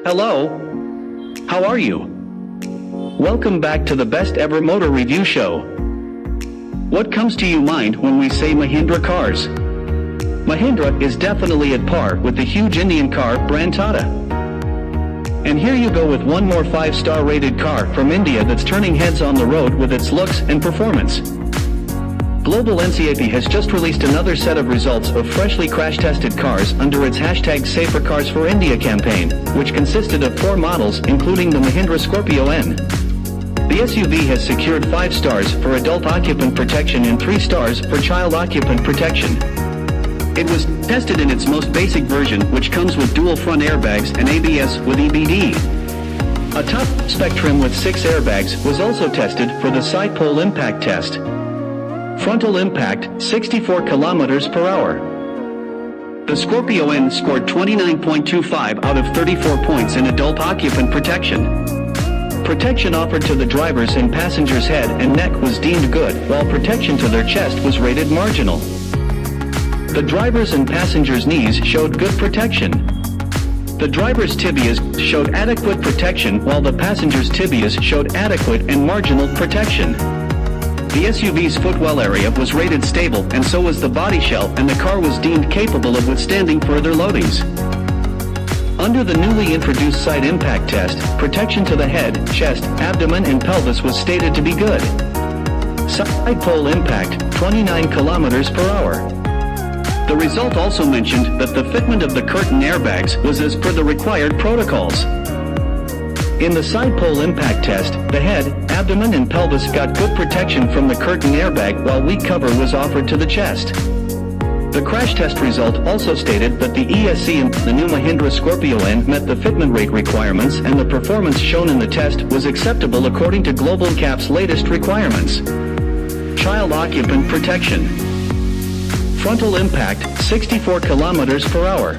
Hello. How are you? Welcome back to the best ever motor review show. What comes to your mind when we say Mahindra cars? Mahindra is definitely at par with the huge Indian car brand Tata. And here you go with one more 5-star rated car from India that's turning heads on the road with its looks and performance. Global NCAP has just released another set of results of freshly crash-tested cars under its #Safer Cars for India campaign, which consisted of 4 models including the Mahindra Scorpio N. The SUV has secured 5 stars for adult occupant protection and 3 stars for child occupant protection. It was tested in its most basic version, which comes with dual front airbags and ABS with EBD. A top-spec trim with 6 airbags was also tested for the side pole impact test. Frontal impact, 64 kilometers per hour. The Scorpio N scored 29.25 out of 34 points in adult occupant protection. Protection offered to the driver's and passenger's head and neck was deemed good, while protection to their chest was rated marginal. The driver's and passenger's knees showed good protection. The driver's tibias showed adequate protection, while the passenger's tibias showed adequate and marginal protection. The SUV's footwell area was rated stable, and so was the body shell, and the car was deemed capable of withstanding further loadings. Under the newly introduced side impact test, protection to the head, chest, abdomen and pelvis was stated to be good. Side pole impact, 29 kilometers per hour. The result also mentioned that the fitment of the curtain airbags was as per the required protocols. In the side pole impact test, the head, abdomen and pelvis got good protection from the curtain airbag, while weak cover was offered to the chest. The crash test result also stated that the ESC in the new Mahindra Scorpio N met the fitment rate requirements, and the performance shown in the test was acceptable according to Global NCAP's latest requirements. Child occupant protection. Frontal impact, 64 kilometers per hour.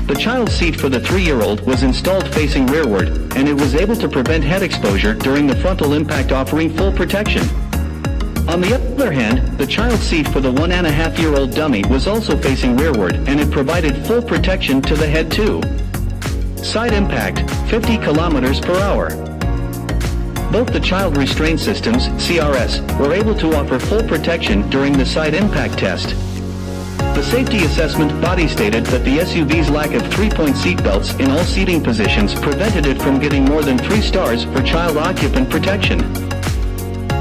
The child seat for the 3-year-old was installed facing rearward, and it was able to prevent head exposure during the frontal impact, offering full protection. On the other hand, the child seat for the 1.5-year-old dummy was also facing rearward, and it provided full protection to the head too. Side impact, 50 kilometers per hour. Both the child restraint systems, CRS, were able to offer full protection during the side impact test. The safety assessment body stated that the SUV's lack of 3-point seat belts in all seating positions prevented it from getting more than 3 stars for child occupant protection.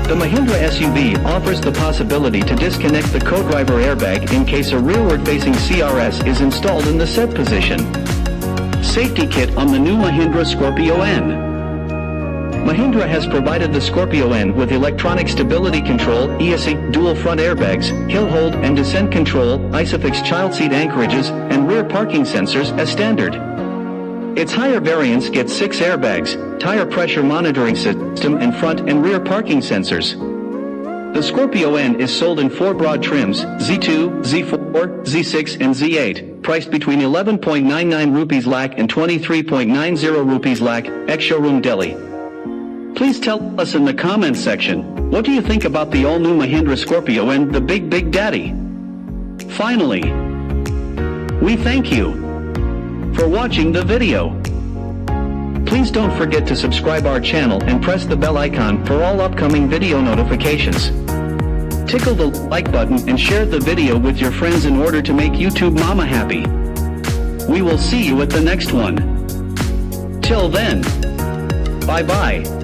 The Mahindra SUV offers the possibility to disconnect the co-driver airbag in case a rearward-facing CRS is installed in the said position. Safety kit on the new Mahindra Scorpio N. Mahindra has provided the Scorpio N with electronic stability control, ESC, dual front airbags, hill hold and descent control, ISOFIX child seat anchorages, and rear parking sensors as standard. Its higher variants get 6 airbags, tire pressure monitoring system and front and rear parking sensors. The Scorpio N is sold in 4 broad trims, Z2, Z4, Z6 and Z8, priced between 11.99 rupees lakh and 23.90 rupees lakh, ex-showroom Delhi. Please tell us in the comments section, what do you think about the all-new Mahindra Scorpio and the Big Daddy? Finally, we thank you for watching the video. Please don't forget to subscribe our channel and press the bell icon for all upcoming video notifications. Tickle the like button and share the video with your friends in order to make YouTube Mama happy. We will see you at the next one. Till then, bye-bye.